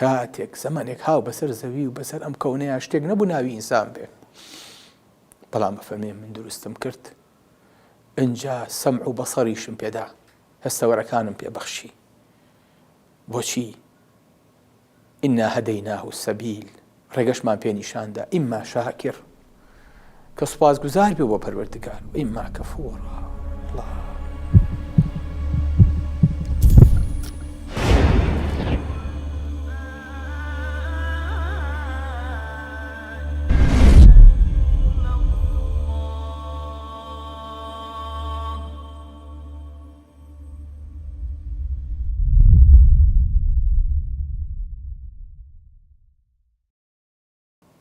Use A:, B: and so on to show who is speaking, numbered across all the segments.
A: کاتێک زەمانێک هاو بەسەر زەوی و بەسەر ئەم کەونەیە شتێک نەبوو ناوی ئینسان بێ، بەڵام بەفەرمێ من دروستم کرد، ئینجا سەمع و بەسەریشم پێدا، هەستەوەرەکانم پێبەخشی. بۆچی؟ ئینا هەدەیناه السەبیل، ڕێگەشمان پێ نیشاندا، ئیما شاکر کە سوپاسگوزار بێ بۆ پەروەردگار، و ئیما کەفوورا.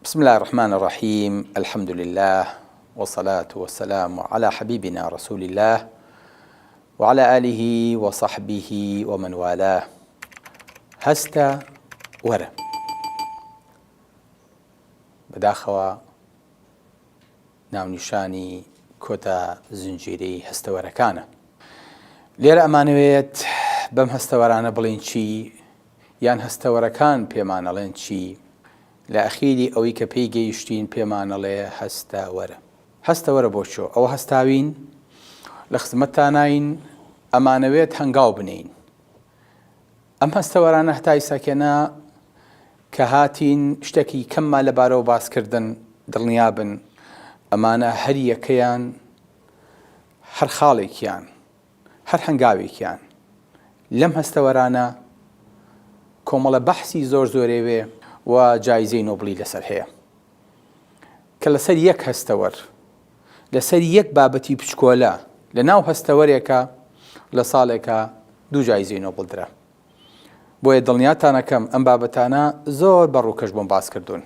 A: بسم الله الرحمن الرحيم، الحمد لله والصلاة والسلام على حبيبنا رسول الله وعلى آله وصحبه ومن والاه. هەستە وەرە بەداخەوە ناونیشانی کۆتا زنجیرەی هەستەوەرەکانە. لێرە ئەمانەوێت بەم هەستەوەرانە بڵین چی، یان هەستەوەرەکان پێمانەڵێن چی. لە ئەخیری ئەوەی کە پێی گەیشتین پێمانەڵێ هەستە وەرە. هەستە وەرە بۆ چۆ؟ ئەوە هەستاوین لە خزمەتتانین، ئەمانەوێت هەنگاو بنین. ئەم هەستەوەرانە هەتای سەکێنە کە هاتین شتێکی کەممان لەبارەوە باسکردن دڵنیابن ئەمانە هەر یەکەیان، هەر خاڵێکیان، هەر هەنگاوێکیان لەم هەستەوەرانە کۆمەڵە بەحسی زۆر زۆرێوێ و جایزەی نۆبڵی لەسەر هەیە کە لەسەر یەک هەستەوەر، لەسەر یەک بابەتی بچکۆلە لە ناو هەستەوەرێکە لە ساڵێکە دوو جایزەی نۆبڵ درا. بۆیە دڵنیاتانەکەم ئەم بابەتانە زۆر بەڕووکەش بۆم باس کردوون،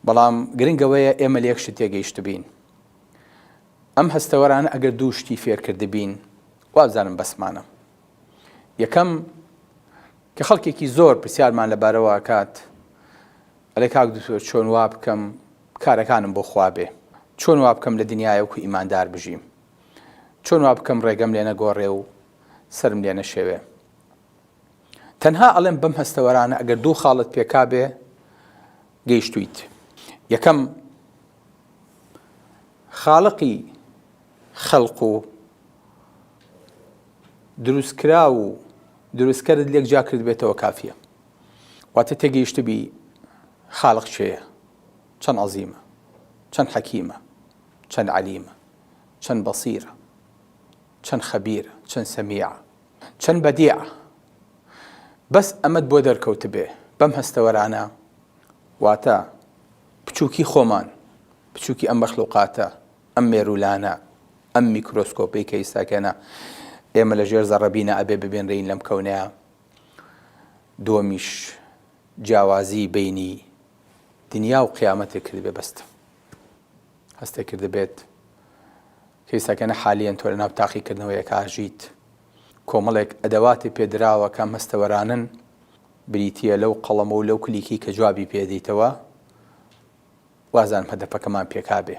A: بەڵام گرنگەوەیە ئێمە لە یەک شت تێگەیشت بین. ئەم هەستەوەرانە ئەگەر دوو شتی فێر کردبین وابزانم بەسمانە. یەکەم کە خەڵکێکی زۆر پرسیارمان لەبارەوە ئەکات، ئەڵێ کاک دکتۆر چۆن وا بکەم کارەکانم بۆ خوا بێ، چۆن وا بکەم لە دنیای وەکو ئیماندار بژیم، چۆن وا بکەم ڕێگەم لێ نەگۆڕێ و سرم لێ نەشێوێ. تەنها ئەڵێم بەم هەستەوەرانە ئەگەر دوو خاڵت پێکا بێ گەیشتویت. یەکەم خاڵقی خەڵق و دروستکرا و دروستکەرت لێک جا کرد بێتەوە کافیە. واتە تێگەیشتبی خالق چێیە، چەند عەزیمە، چەند حەکیمە، چەند عەلیمە، چەند بەسیرە، چەند خەبیرە، چەند سەمیعە، چەند بەدیعە. بەس ئەمەت بۆ دەرکەوت بێ بەم هەستەوەرانە، واتە بچووکی خۆمان، بچووکی ئەم مەخلوقاتە، ئەم مێرولانە، ئەم میکرۆسکۆپەی کە ئێستاکەنە ئێمە لە ژێر زەڕەبینە ئەبێ ببێنرین لەم کەونەیە. دووەمیش جیاوازی بینی دنیا و قیامەتێک کرد بێ بەستە. هەستێک کرد بێت کە ئێستاکەنە حالیەن تۆ لە ناو تاقیکردنەوەیەک ئاژیت، کۆمەڵێک ئەدەواتی پێدراوە کە ئەم هەستەوەرانن بریتیە لەو قەڵەمە و لەو کلیکی کە جوابی پێدەیتەوە، وازانم هەدەفەکەمان پێکا بێ.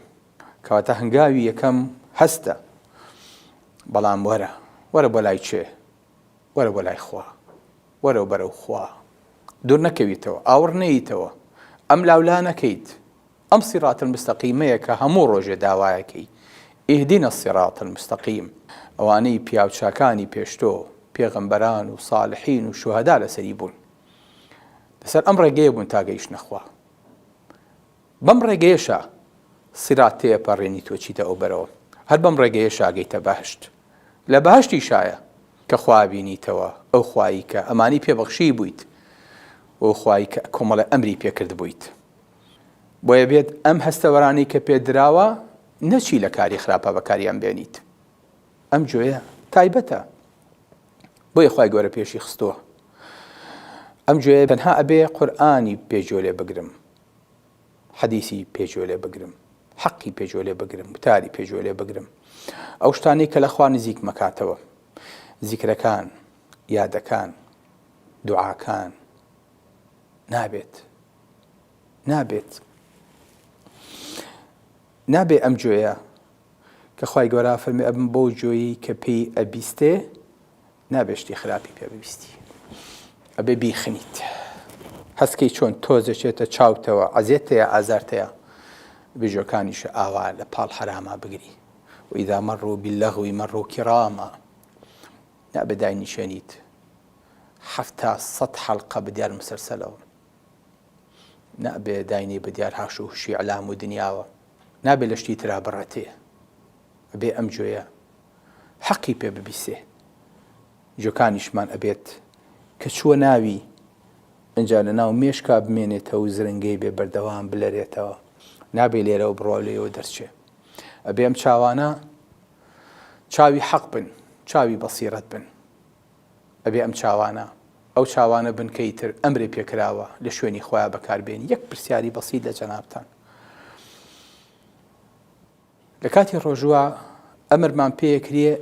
A: کەواتە هەنگاوی یەکەم هەستە، بەڵام وەرە وەرە بۆ لای چێ؟ وەرە بۆ لای خوا، وەرە بەرەو خوا، دوور نەکەویتەوە، ئاوڕ نەیتەوە، ئەم لاولا نەکەیت. ئەم سیڕات المستەقیمەیە کە هەموو ڕۆژێ داوایەکەی، ئیهدینە السیڕات المستەقیم. ئەوانەی پیاوچاکانی پێشتۆ، پێغەمبەران و ساڵحین و شوهەدا لەسەری بوون، لەسەر ئەم ڕێگەیە بوون تا گەیشتنە خوا. بەم ڕێگەیەشە سیڕات تێپەڕێنی تۆ چیتە ئەو بەرەوە، هەر بەم ڕێگەیەشە گەیتە بەهشت. لە بەهشتیشایە کە خوا بینیتەوە، ئەو خوایی کە ئەمانی پێبەخشی بوویت، ئەو خوایی کە کۆمەڵە ئەمری پێکرد بوویت. بۆیە بێت ئەم هەستەوەرانی کە پێدراوە نەچی لە کاری خراپە بەکاریان بێنیت. ئەم جۆیە تایبەتە، بۆیە خوای گەورە پێشی خستووە. ئەم جۆیە تەنها ئەبێ قورئانی پێجۆ لێ بگرم، حەدیسی پێجۆ لێ بگرم، حەقی پێجۆ لێ بگرم، وتاری پێجۆ لێ بگرم. ئەو شتانەی کە لە خوا نزیک مەکاتەوە، زیکرەکان، یادەکان، دوعاکان، نابێت ئەم جۆیە کە خوای گەورە فەرمێ ئەبن بۆ جۆیی کە پێی ئەبیستێ، نابێشتی خراپی پێ ببیستی، ئەبێ بیخنیت. هەستکەی چۆن تۆزەچێتە چاوتەوە عەزیەتەیە ئازارتەیە بێژۆکانیشە ئاوا لە پاڵ حەراما بگری وإذا مروا باللغو مروا كراما نابێ داینیشێنیت 700 حەڵقە بە دیار مسلسلەوە نابێ داینی بە دیار هاش و هوشی عەلام و دنیاوە نابێ لە شتی ترا بڕەتێ ئەبێ ئەم گوێیە حەقی پێ ببیسێ جۆکانیشمان ئەبێت کە چووە ناوی ئەنجا لە ناو مێشکا بمێنێتەوە و زرنگەی بێ بەردەوام بلەرێتەوە نابێ لێرەوە بڕوا لێەوە دەرچێ ئەبێ ئەم چاوانە چاوی حەق بن چاوی بەسیرەت بن ئەبێ ئەم چاوانە ئەو چاوانە بن کە ئیتر ئەمرێ پێکراوە لە شوێنی خۆیان بەکاربێنی یەک پرسیاری بەسیط لە جەنابتان لە کاتی ڕۆژوە ئەمرمان پێیەکرێ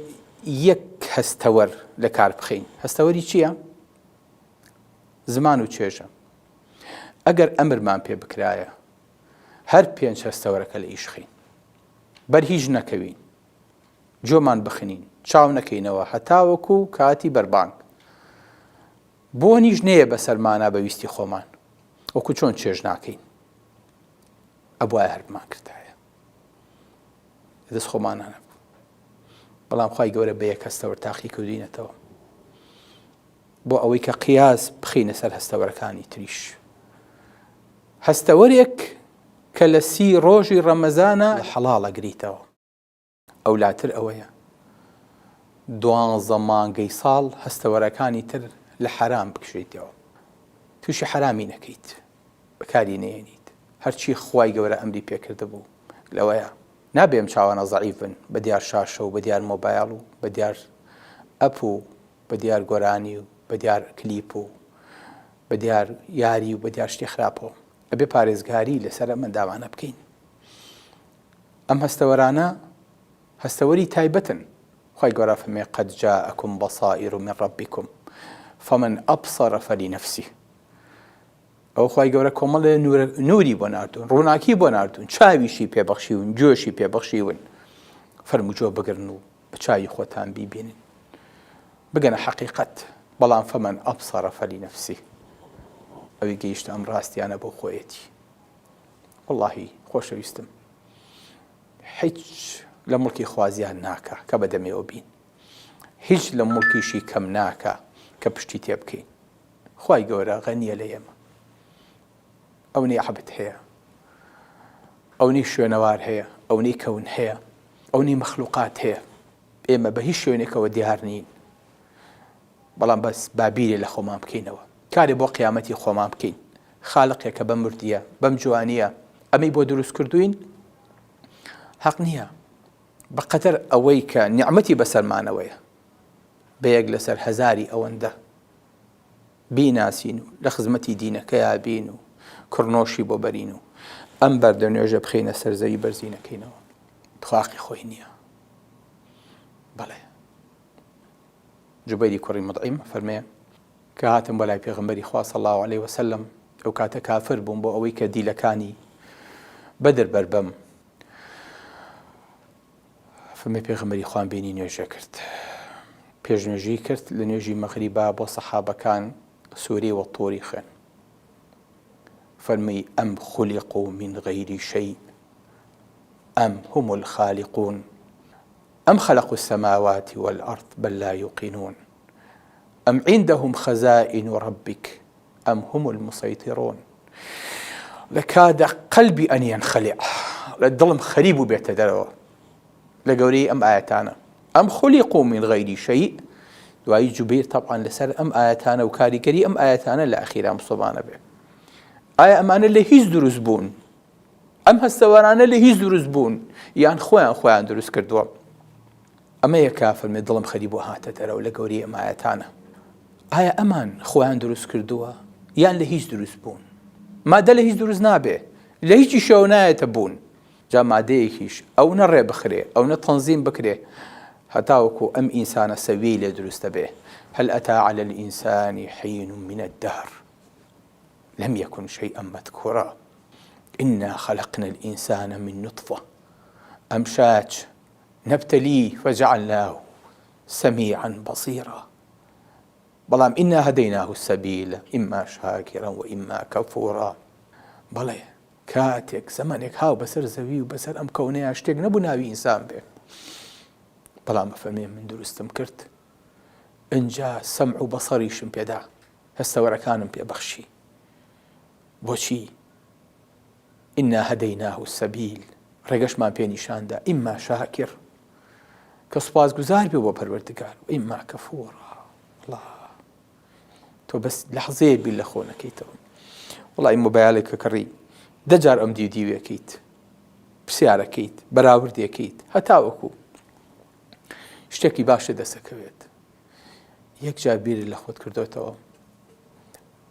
A: یەک هەستەوەر لە کار بخەین هەستەوەری چییە؟ زمان و چێژە ئەگەر ئەمرمان پێ بکرایە هەر 5 هەستەوەرەکە لە ئیش خین بەرهیژ نەکەوین جۆمان بخنین چاو نەکەینەوە هەتاوەکو کاتی بەربانگ بۆنیش نەیە بەسەرمانە بەویستی خۆمان وەکو چۆن چێژ ناکەین ئەبوایە هەرمان کردایە دەست خۆمانە نەبوو بەڵام خوای گەورە بە یەک هەستەوەر تاقی کردوینەتەوە بۆ ئەوەی کە قیاس بخینە سەر هەستەوەرەکانی تریش هەستەوەرێک کە لە 30 ڕۆژی ڕەمەزانە حەڵاڵە گریتەوە ئەولاتر ئەوەیە 12 مانگەی ساڵ هەستەوەرەکانی تر لە حەرام بکشیتەوە تووشی حەرامی نەکەیت بەکاری نێنیت هەرچی خوای گەورە ئەمری پێکرده بوو لەوەیە نابێ ئەم چاوانە زەعیف بن بە دیار شاشە و بە دیار مۆبایل و بە دیار ئەپ و بە دیار گۆرانی و بە دیار کلیپ و بە دیار یاری و بە دیار شتی خراپەوە ئەبێ پارێزگاری لەسەر ئەمە داوانە بکەین ئەم هەستەوەرانە هەستەوەری تایبەتن خوای گەورە فەرمێ قەد جاءەکم بەصائر من ربکم فمن أبصر فلنفسه ئەو خوای گەورە کۆمەڵێ نووری بۆ ناردوون ڕووناکی بۆ ناردوون چاویشی پێبەخشیون جۆشی پێبەخشیون فەرموو جۆ بگرن و بە چاوی خۆتان بیبینن بگەنە حەقیقەت بەڵام فەمەن ئەبصەرە فەلینەفسیه ئەوی گەیشتە ئەم ڕاستیانە بۆ خۆیەتی وەڵڵاهی خۆشەویستم هیچ لە مڵکی خوازیان ناکە کە بەدەمێەوە بین هیچ لە مڵکیشی کەم ناکە کە پشتی تێ بکەین خوای گەورە غەنیە لە ئێمە ئەوەی عەبد هەیە ئەوەی شوێنەوار هەیە ئەوەی کەون هەیە ئەوەی مەخلوقات هەیە ئێمە بە هیچ شوێنێکەوە دیار نین بەڵام بەس بابیرێ لە خۆمان بکەینەوە کارێ بۆ قیامەتی خۆمان بکەین خاڵقێکە بەم مردیە بەم جوانیە ئەمەی بۆ دروست کردوین حەق نییە بەقەدەر ئەوەی کە نیعمەتی بەسەرمانەوەیە بەیەک لەسەر هەزاری ئەوەندە بیناسین و لە خزمەتی دینەکەیە بین و کڕنۆشی بۆ بەرین و ئەم بەردە نوێژە بخینە سەرزەوی بەرزینەکەینەوە تخواقی خۆی نییە بەڵێ جوبەیری کوڕی مطعیم فەرمێ کە هاتم بە لای پێغەمبەری خوا صلی الله علیه وسلم ئەو کاتە کافر بووم بۆ ئەوەی کە دیلەکانی بەدر بەربەم فەرمێ پێغەمبەری خوان بینی نوێژە کرد پێشنوێژی کرد لە نوێژی مەغریبا بۆ سەحابەکان سوورەی وەتووری خوێن فەرمی ئەم خولقوا من غەیری شەیء ئەم هم الخالقون أم خلقوا السماوات والأرض بل لا يوقنون أم عندهم خزائن ربك أم هم المسيطرون لكاد قلبي أن ينخلع للظلم خريب بيتدروا لقولي أم آياتانا أم خلقوا من غير شيء دعاء جبير طبعا لسر أم آياتانا وكاريكري أم آياتانا لأخيرا مصطبانا به آية أمانا اللي هيز دروز بون أم هستوارانا اللي هيز دروز بون يعني خوان دروز كردوا ئەمە یە کافر مێ دڵم خەریبوو هاتە دەرەوە لە گەورەی ئەم ئاەتانە ئایا ئەمان خۆیان دروست کردووە یان لە هیچ دروست بوون مادە لە هیچ دروست نابێ لە هیچی شەو نایەتە بوون جا مادەیەکیش ئەو نەڕێ بخرێ ئەو نە تەنزیم بکرێ هەتاوەکو ئەم ئینسانە سەویی لێ دروستە بێ هل أتى على الإنسان حين من الدهر لم يكن شيئا مذكورا إنا خلقنا الإنسان من نطفة أمشاج نبتليه فجعلناه سميعا بصيرا بەڵام ئینا هەدەیناه السەبیل ئیما شاکرا و ئیما کەفوورا. بەڵێ کاتێک زەمانێک هاو بەسەر زەوی و بەسەر ئەم کەونەیە شتێک نەبوو ناوی ئینسان بێ، بەڵام ئەفەرمێ من دروستم کرد، ئینجا سەمع و بەسەریشم پێدا، هەستەوەرەکانم پێبەخشی. بۆچی؟ ئینا هەدەیناه السەبیل، ڕێگەشمان پێ نیشاندا، ئیما شاکر کە سوپاسگوزار بێ بۆ پەروەردگار و ئیما کەفوورا. الله، تۆ بەس لەحزەیە بیر لە خۆ نەکەیتەوە. وڵی مۆبایلێکە کڕی دەجار ئەم دیوێکەیت، پرسیارەکەیت، بەراوردێکەیت، هەتاوەکو شتێکی باشە دەسەکەوێت، یەک جار بیری لە خۆت کردوتەوە،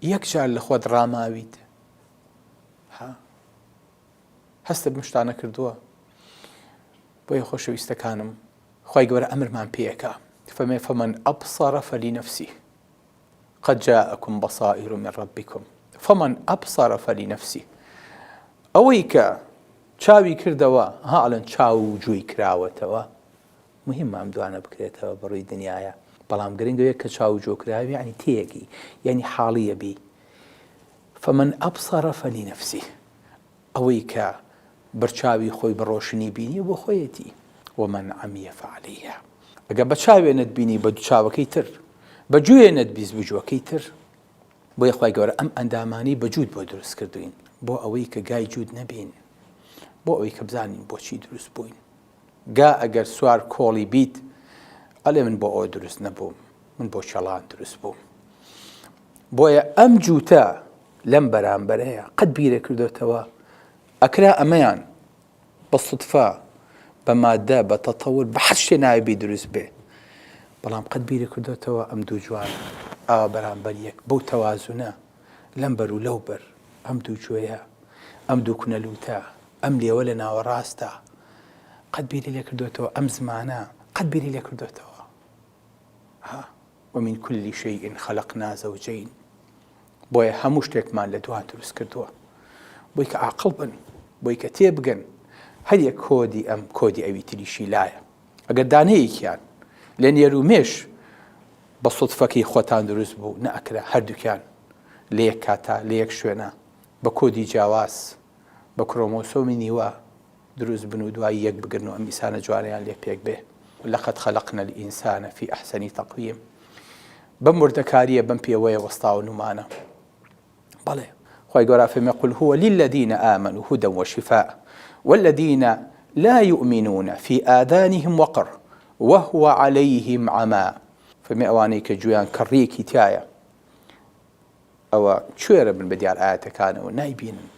A: یەک جار لە خۆت ڕاماویت، هەستە بمشتانە کردووە. بۆیە خۆشەویستەکانم، خی گەورە ئەمرمان پێیەکە، فەمێ فەمەن ئەبصەرە فەلینەفسی قەد جاءەکم بەصائر من ڕەبیکم فەمەن ئەبصەرە فەلینەفسی. ئەوەی کە چاوی کردەوە، هاڵەن چاو و جووی کراوەتەوە، مهمە ئەم دوانە بکرێتەوە بەڕووی دنیاە، بەڵام گرنگەوەیە کە چاو و جۆ کراوی یعنی تێیەکی، یعنی حاڵیە بی. فەمەن ئەبصەرە فەلینەفسی، ئەوەی کە بەرچاوی خۆی بە ڕۆشنی بینی بۆ خۆیەتی، ومن عەمیە فعەلەیهە. ئەگەر بە چاوێنت بینی بە چاوەکەی تر، بە جوێنت بیست بجووەکەی تر. بۆیە خی گەورە ئەم ئەندامانی بە جوود بۆ دروست کردوین، بۆ ئەوەی کە گای جوود نەبین، بۆ ئەوەی کە بزانین بۆچی دروست بووین. گا ئەگەر سوار کۆڵی بیت ئەڵێ من بۆ ئەوە دروست نەبووم، من بۆ چەڵان دروست بووم. بۆیە ئەم جووتە لەم بەرامبەرەیە قەت بیرە کردوتەوە، ئەکرا ئەمەیان بە سوتفا، بە مادە، بە تەتەور، بە هەر شتێ ناوێبی دروست بێ، بەڵام قەت بیرە کردوتەوە ئەم دوو جوان ئاوا بەرامبەر یەک، بەو تەوازونە لەم بەر و لەو بەر، ئەم دوو جوێیە، ئەم دوو کونەلوتە، ئەم لێوە لە ناوەڕاستە، قەت بیری لێ کردوتەوە، ئەم زمانە قەت بیری لێ کردوتەوە. ومن كل شيء خلقنا زوجين. بۆیە هەموو شتێکمان لە دوان دروست کردووە، بۆی کە عاقڵ بن، بۆی کە تێبگەن هەر یەک کۆدی ئەم کۆدی ئەوی تریشی لایە. ئەگەر دانەیەکیان لە نێرومێش بە سوتفەکەی خۆتان دروست بوو، نەئەکرا هەردووکیان لە یەک کاتا لە یەک شوێنە بە کۆدی جیاواز، بە کرۆمۆسۆمی نیوە دروست بن و دوای یەک بگرن و ئەم ئینسانە جوانیان لێ پێک بێ. لەقەد خەلەقنا الئینسانە فی ئەحسەنی تەقویم. بەم وردەکاریە بەم پێوەیە وەستاوە نومانە. بەڵێ خی گەورە فەرمێ قل هو للذین آمنوا هدى وشفاء والذین لا يؤمنون في آذانهم وقر وهو عليهم عمى. فەرمێ ئەوانەی کە گوێیان کەڕیەکی تایە، ئەوە کوێرە بن بە دیار ئاەتەکانەوە نایبینن،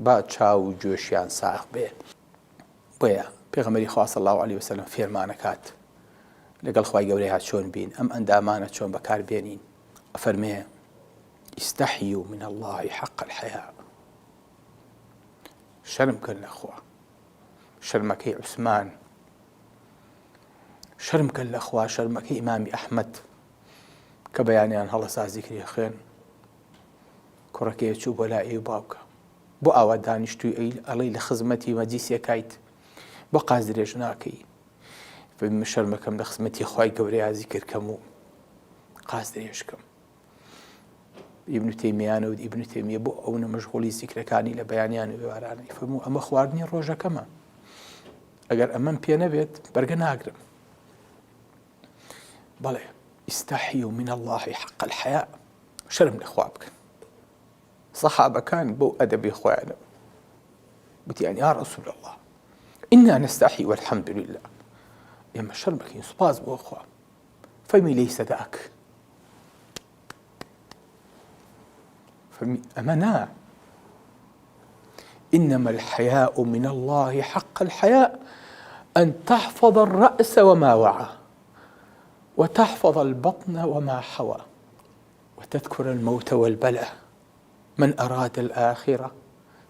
A: با چاو و گوێشیان ساغ بێ. بۆیە پێغەمبەری خوا صلی الله علیه وسلم فێرمانەکات لەگەڵ خی گەورەی هات چۆن بین، ئەم ئەندامانە چۆن بەکاربێنین. ئەفەرمێ ئیستەحیوا من الله حق الحیاء. شەرم کەن لەخوا، شەرمەکەی عوسمان، شەرم کەن لەخوا، شەرمەکەی ئیمامی ئەحمەد کە بەیانیان هەڵەسا زیکری خوێن، کوڕەکەی چوو بۆ لای ئێو باوکە، بۆ ئاوا دانیشتووی ئەڵەی لە خزمەتی مەجلیسێکایت، بۆ قاز درێژ ناکەی. فەرمێ شەرمەکەم لە خزمەتی خی گەورەی زیکر کەم و قاز درێژکەم. ئیبن تەیمیانە و ئیبن تەیمیە بۆ ئەو نەمەشغوڵی زیکرەکانی لە بەیانیان و وێوارانەی فەرموو ئەمە خواردنی ڕۆژەکەمە، ئەگەر ئەمەم پێ نەبێت بەرگە ناگرم. بەڵێ ئیستەحیوا من الله حق الحیاء، شەرم لەخوا بکەن. سەحابەکان بۆ ئەدەبی خۆیانە وتیان یا ڕەسوول الله ئینا نەستەحی والحەمد لله، ئێمە شەرمەکەین سوپاس بۆ خوا. فەرمی لەیسە داک، فەرمی ئەمە نا، إنما الحياء من الله حق الحياء أن تحفظ الرأس وما وعى وتحفظ البطن وما حوى وتذكر الموت والبلاء. من أراد الآخرة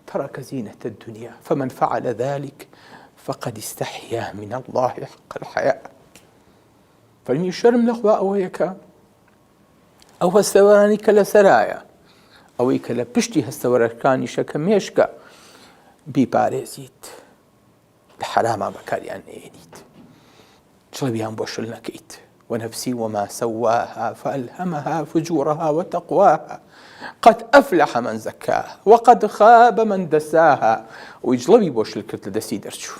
A: ترك زينة الدنيا فمن فعل ذلك فقد استحيا من الله حق الحياء. فەرمی شەرم لەخوا ئەوەیەکە ئەو هەستەوەرانی کە لە سەرایە، ئەوەی کە لە پشتی هەستەوەرەکانیشە کە مێشکە بیپارێزیت، لە حەراما بەکاریان نێنیت، چڵەویان بۆ شل نەکەیت، ونفسي وما سواها فألهمها فجورها وتقواها قد أفلح من زكاها وقد خاب من دساها. ويجلبي بۆ شلکرد لە دەستی دەرچوو،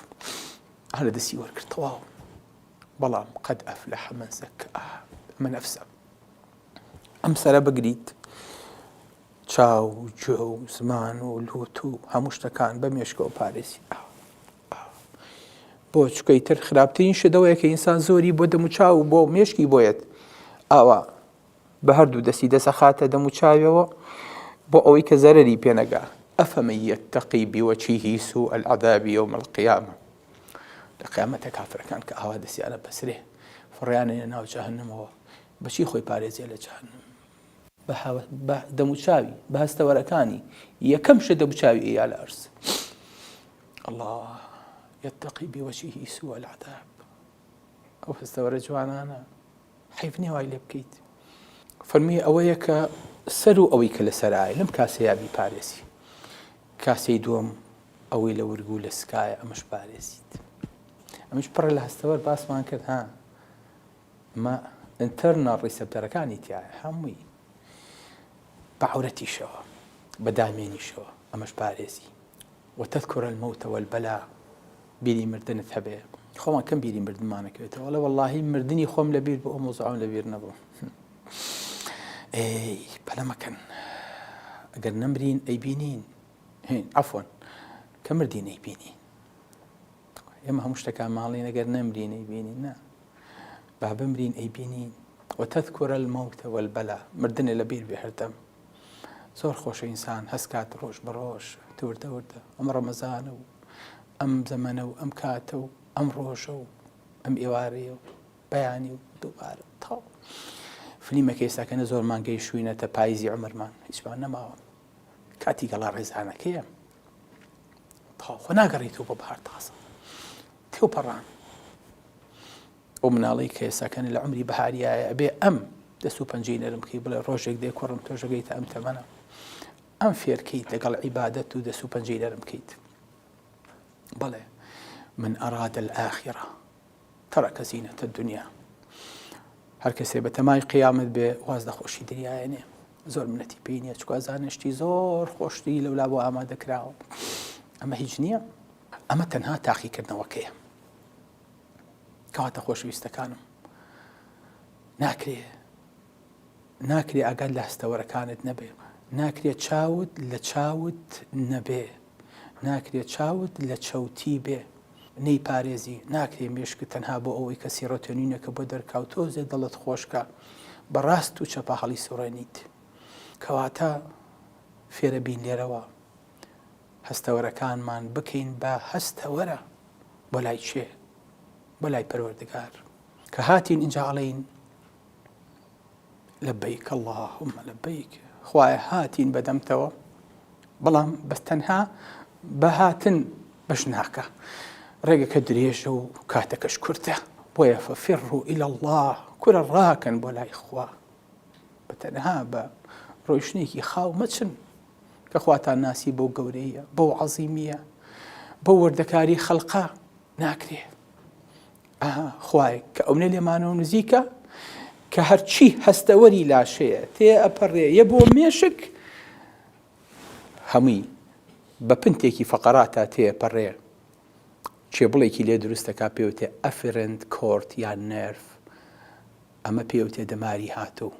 A: هەر لە دەستی وەرگرت تەواو. بەڵام قد أفلح من زكاها من نفسه. ئەم سەرە بگریت، چاو و گوێ و زمان و لوت و هەموو شتەکان بە مێشکەوە پارێزی. بۆ چکەی تر خراپترین شدەوەیە کە ئینسان زۆری بۆ دەم و چاو بۆ مێشکی بۆیەت ئاوا بە هەردوو دەستی دەسەخاتە دەم و چاویەوە بۆ ئەوەی کە زەرەری پێنەگا. ئەفەمەن یەتەقی بوجهه سوء العذاب يوم القيامة. لە قیامەتە کافرەکان کە ئاوا دەستیانە بەسرێ فڕیانێنە ناو جەهەنەمەوە، بەچی خۆی پارێزیە لە جەهەنەم؟ بە دەم و چاوی، بە هەستەوەرەکانی یەکەم شە دەم و چاوی ئەیا لە ئەرز. الله يتقي بوجهه سوء العذاب. ئەو هەستەوەرە جوانانە حیف نییە وای لێ بکەیت. فەرمی ئەوەیە کە سەر و ئەوەی کە لە سەرایە لەم کاسەیە بیپارێزی. کاسەی دووەم ئەوەی لە ورگ و لە سکایە ئەمەش پارێزیت. ئەمەش پڕە لە هەستەوەر باسمان کرد ها ئەمە ئینتەرنەڵ ڕیسەپتەرەکانی تایە هەمووی بە عەورەتیشەوە بە دامێنیشەوە ئەمەش پارێزی. وتذكر الموت والبلاء. بیری مردنت هەبێ. خۆمان کەم بیری مردنمانەکەوێتەوە، وەڵێ وەڵڵاهی مردنی خۆم لەبیر بۆ ئەو مۆزوعەم لەبیر نەبوو. ئێی پەلە مەکەن، ئەگەر نەمرین ئەیبینین، عەفوەن کە مردین ئەیبینین. ئێمە هەموو شتەکان ماڵین ئەگەر نەمرین ئەیبینین، نا با بمرین ئەیبینین. وتذكر الموت والبلاء. مردنێ لەبیر بێ هەردەم. زۆر خۆشە ئینسان هەستکات ڕۆژ بە ڕۆژ وردە وردە ئەم ڕەمەزانە و ئەم زەمەنە و ئەم کاتە و ئەم ڕۆژە و ئەم ئێوارەیە و بەیانی و دووبارە تاو. فلیمەکە ئێستاکەنە زۆرمان گەیشتووینەتە پاییزی عومرمان، هیچمان نەماوە. کاتی گەڵا ڕێزانەکەیە تاو خۆ ناگەڕێتەوە بۆ بەهار تازە تێوپەڕان. ئەو مناڵەی کە ئێستاکەنە لە عومری بەهاریایە ئەبێ ئەم دەست و پەنجەی نەرم بکەی بڵێ ڕۆژێک دێ کوڕم تۆ ژەگەیتە ئەم تەمەنە، ئەم فێرکەیت لەگەڵ عیبادەت و دەست و پەنجەی نەرم بکەیت. بەڵێ من أراد الآخرة ترك زينة الدنيا. هەر کەسێ بە تەمای قیامەت بێ واز لە خۆشی دنیایە، زۆر منەتی پێی نییە، چکو ئەزانشتی زۆر خۆشتی لەولا بۆ ئامادەکراوە. ئەمە هیچ نییە، ئەمە تەنها تاقیکردنەوەکەیە. کەواتە خۆشەویستەکانم ناکرێ ئاگات لە هەستەوەرەکانت نەبێ، ناکرێت چاوت لە چاوت نەبێ، ناکرێت چاوت لە چەوتی بێ نەی پارێزی، ناکرێ مێشکت تەنها بۆ ئەوەی کە سیرۆتۆنینەکە بۆ دەرکاو تۆزێ دڵت خۆشکە بەڕاست و چەپە هەڵی سوڕێنیت. کەواتە فێرە بین لێرەوە هەستەوەرەکانمان بکەین بە هەستەوەرە بۆ لای چێ؟ بۆ لای پەروەردگار کە هاتین ئینجا ئەڵێین لەبەیک اللهم لەبەیک، خوایە هاتین بەدەمتەوە، بەڵام بەس تەنها بە هاتن بەش ناکە، ڕێگەکە درێژە و کاتەکەش کورتە، بۆیە فەفیڕوا ئیلە الله، کورە ڕاکەن بۆ لای خوا، بە تەنها بە ڕۆیشتنێکی خاو مەچن کە خواتان ناسی بەو گەورەیە، بەو عەزیمیە، بەو وردەکاری خەڵقا ناکرێ. خوای کە ئەوەنە لێمانەوە نزیکە کە هەرچی هەستەوەری لاشەیە تێ ئەپەڕێ یە بۆ مێشک هەمووی بە پنتێکی فەقەراتە تێپەڕێ، چێبڵێکی لێ دروستەکە پێوتێ ئەفرنت کۆرت یان نێرف، ئەمە پێوتێ دەماری هاتوو.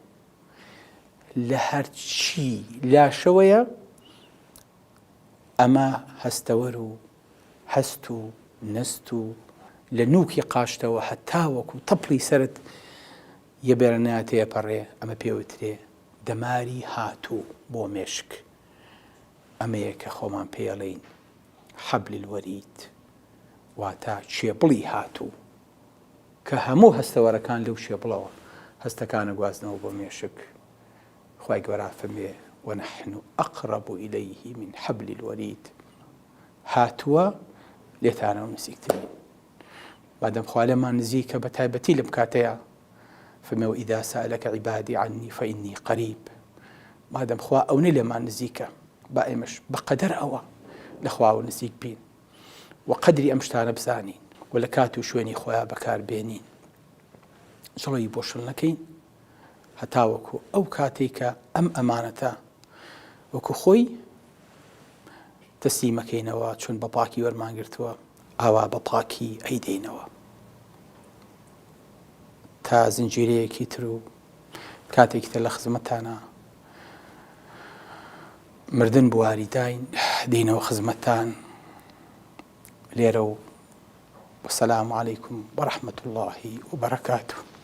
A: لە هەرچی لاشەوەیە ئەمە هەستەوەر و هەست و نەست و لە نووکی قاشتەوە هەتاوەکو تەپڵی سەرت یەبێرە ناتێ پەڕێ، ئەمە پێوترێ دەماری هاتوو بۆ مێشک. ئەمەیە کە خۆمان پێڵین حەبل الوەرید، واتە چێبڵی هاتوو کە هەموو هەستەوەرەکان لەو چێبڵەوە هەستەکانە گوازنەوە بۆ مێشک. خوای گەورە فەرمێ وەنەحن ئەقرەب ئیلەیه من حەبل الوەرید، هاتووە لێتانەوە نزیکترین. بادەم خوا لێمان نزیکە بە تایبەتی لەم کاتەیە فەرمێ وئیذا سەئەلەکە عیبادی عنی فەئینی قەریب. بادەم خوا ئەوەنە لێمان نزیکە با ئێمەش بەقەدەر ئەوە لە خواوە نزیک بین و قەدری ئەم شتانە بزانین و لە کات و شوێنی خۆیان بەکار بێنین. ژڵی بۆ شڵ نەکەین هەتاوەکو ئەو کاتێک کە ئەم ئەمانەتە وەکو خۆی تەسلیمەکەینەوە چون بە پاکی وەرمانگرتووە ئاوا بە پاکی ئەیدەینەوە تا زنجیرەیەکی تر و کاتێکی تر لە خزمەتانە مردن بواری داین دینەوە خزمەتان لێرە و وەسەلام عەلەیکم وەرەحمەتوڵڵاهی وبەرەکاتوه.